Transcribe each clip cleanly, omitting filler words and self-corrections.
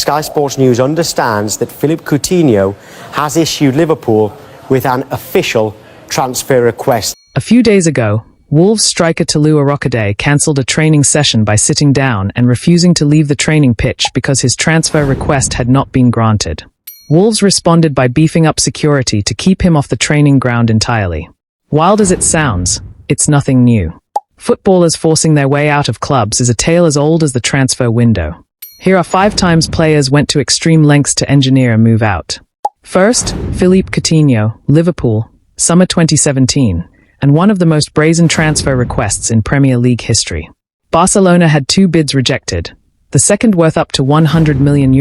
Sky Sports News understands that Philippe Coutinho has issued Liverpool with an official transfer request. A few days ago, Wolves striker Tolua Rocaday cancelled a training session by sitting down and refusing to leave the training pitch because his transfer request had not been granted. Wolves responded by beefing up security to keep him off the training ground entirely. Wild as it sounds, it's nothing new. Footballers forcing their way out of clubs is a tale as old as the transfer window. Here are 5 times players went to extreme lengths to engineer a move out. First, Philippe Coutinho, Liverpool, summer 2017, and one of the most brazen transfer requests in Premier League history. Barcelona had 2 bids rejected, the second worth up to €100 million,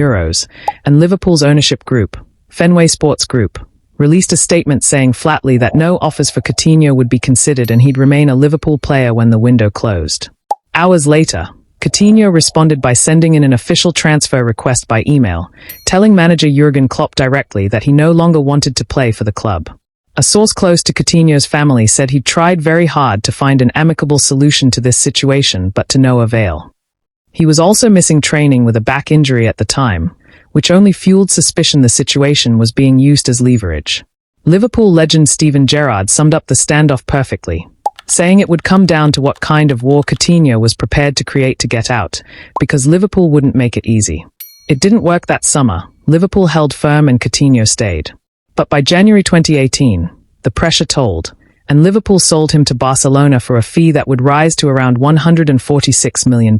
and Liverpool's ownership group, Fenway Sports Group, released a statement saying flatly that no offers for Coutinho would be considered and he'd remain a Liverpool player when the window closed. Hours later, Coutinho responded by sending in an official transfer request by email, telling manager Jurgen Klopp directly that he no longer wanted to play for the club. A source close to Coutinho's family said he'd tried very hard to find an amicable solution to this situation, but to no avail. He was also missing training with a back injury at the time, which only fueled suspicion the situation was being used as leverage. Liverpool legend Steven Gerrard summed up the standoff perfectly, saying it would come down to what kind of war Coutinho was prepared to create to get out, because Liverpool wouldn't make it easy. It didn't work that summer. Liverpool held firm and Coutinho stayed. But by January 2018, the pressure told, and Liverpool sold him to Barcelona for a fee that would rise to around £146 million.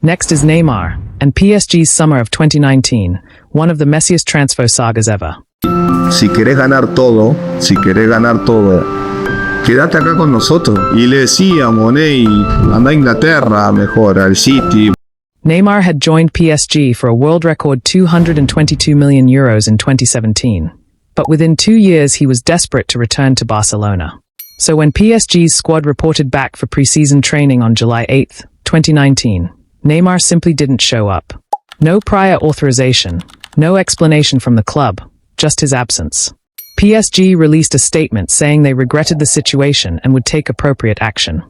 Next is Neymar, and PSG's summer of 2019, one of the messiest transfer sagas ever. Si querés ganar todo, quédate acá con nosotros. Y le decíamos, Ney, anda a Inglaterra, mejor, al City. Neymar had joined PSG for a world record €222 million in 2017. But within 2 years he was desperate to return to Barcelona. So when PSG's squad reported back for pre-season training on July 8, 2019, Neymar simply didn't show up. No prior authorization, no explanation from the club, just his absence. PSG released a statement saying they regretted the situation and would take appropriate action.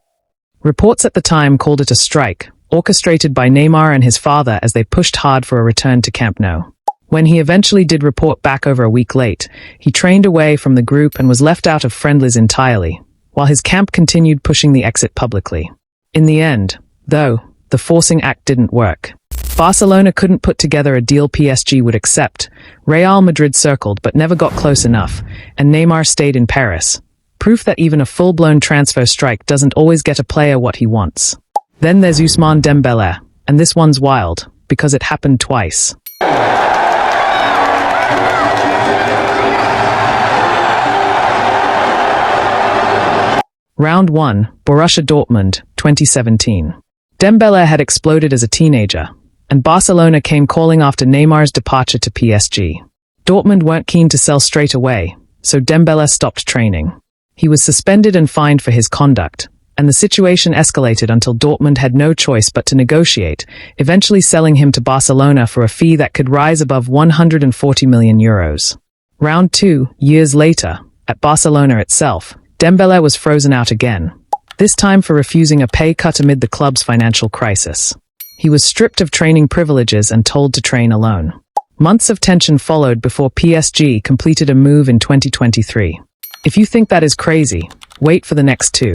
Reports at the time called it a strike, orchestrated by Neymar and his father as they pushed hard for a return to Camp Nou. When he eventually did report back over a week late, he trained away from the group and was left out of friendlies entirely, while his camp continued pushing the exit publicly. In the end, though, the forcing act didn't work. Barcelona couldn't put together a deal PSG would accept. Real Madrid circled but never got close enough, and Neymar stayed in Paris. Proof that even a full-blown transfer strike doesn't always get a player what he wants. Then there's Ousmane Dembélé, and this one's wild, because it happened twice. Round 1, Borussia Dortmund, 2017. Dembélé had exploded as a teenager, and Barcelona came calling after Neymar's departure to PSG. Dortmund weren't keen to sell straight away, so Dembélé stopped training. He was suspended and fined for his conduct, and the situation escalated until Dortmund had no choice but to negotiate, eventually selling him to Barcelona for a fee that could rise above €140 million. Round 2, years later, at Barcelona itself, Dembélé was frozen out again, this time for refusing a pay cut amid the club's financial crisis. He was stripped of training privileges and told to train alone. Months of tension followed before PSG completed a move in 2023. If you think that is crazy, wait for the next 2.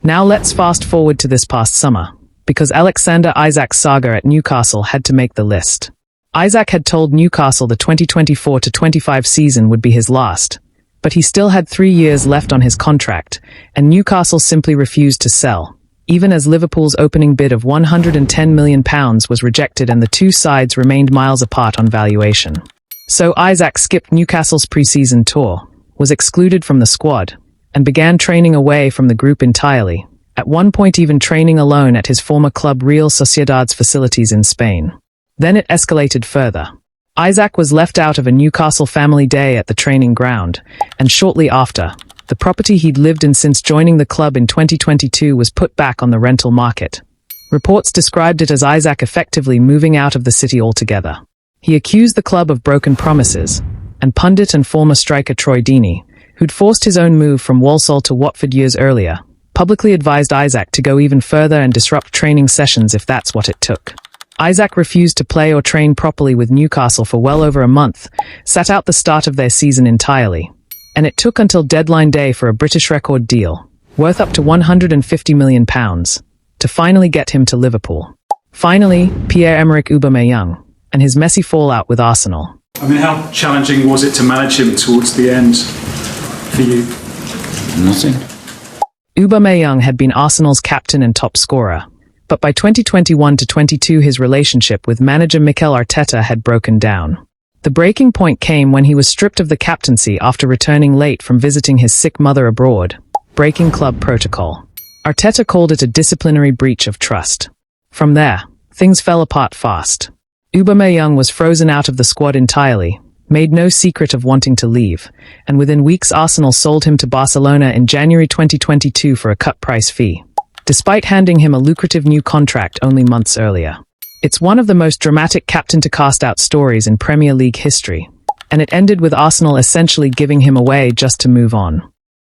Now let's fast forward to this past summer, because Alexander Isak's saga at Newcastle had to make the list. Isak had told Newcastle the 2024-25 season would be his last, but he still had 3 years left on his contract, and Newcastle simply refused to sell, even as Liverpool's opening bid of £110 million was rejected and the two sides remained miles apart on valuation. So Isak skipped Newcastle's pre-season tour, was excluded from the squad, and began training away from the group entirely, at one point even training alone at his former club Real Sociedad's facilities in Spain. Then it escalated further. Isak was left out of a Newcastle family day at the training ground, and shortly after, the property he'd lived in since joining the club in 2022 was put back on the rental market. Reports described it as Isak effectively moving out of the city altogether. He accused the club of broken promises, and pundit and former striker Troy Deeney, who'd forced his own move from Walsall to Watford years earlier, publicly advised Isak to go even further and disrupt training sessions if that's what it took. Isaac refused to play or train properly with Newcastle for well over a month, sat out the start of their season entirely. And it took until deadline day for a British record deal, worth up to £150 million, to finally get him to Liverpool. Finally, Pierre-Emerick Aubameyang, and his messy fallout with Arsenal. I mean, how challenging was it to manage him towards the end for you? Nothing. Aubameyang had been Arsenal's captain and top scorer, but by 2021-22 his relationship with manager Mikel Arteta had broken down. The breaking point came when he was stripped of the captaincy after returning late from visiting his sick mother abroad, breaking club protocol. Arteta called it a disciplinary breach of trust. From there, things fell apart fast. Aubameyang was frozen out of the squad entirely, made no secret of wanting to leave, and within weeks Arsenal sold him to Barcelona in January 2022 for a cut-price fee, despite handing him a lucrative new contract only months earlier. It's one of the most dramatic captain-to-cast-out stories in Premier League history, and it ended with Arsenal essentially giving him away just to move on.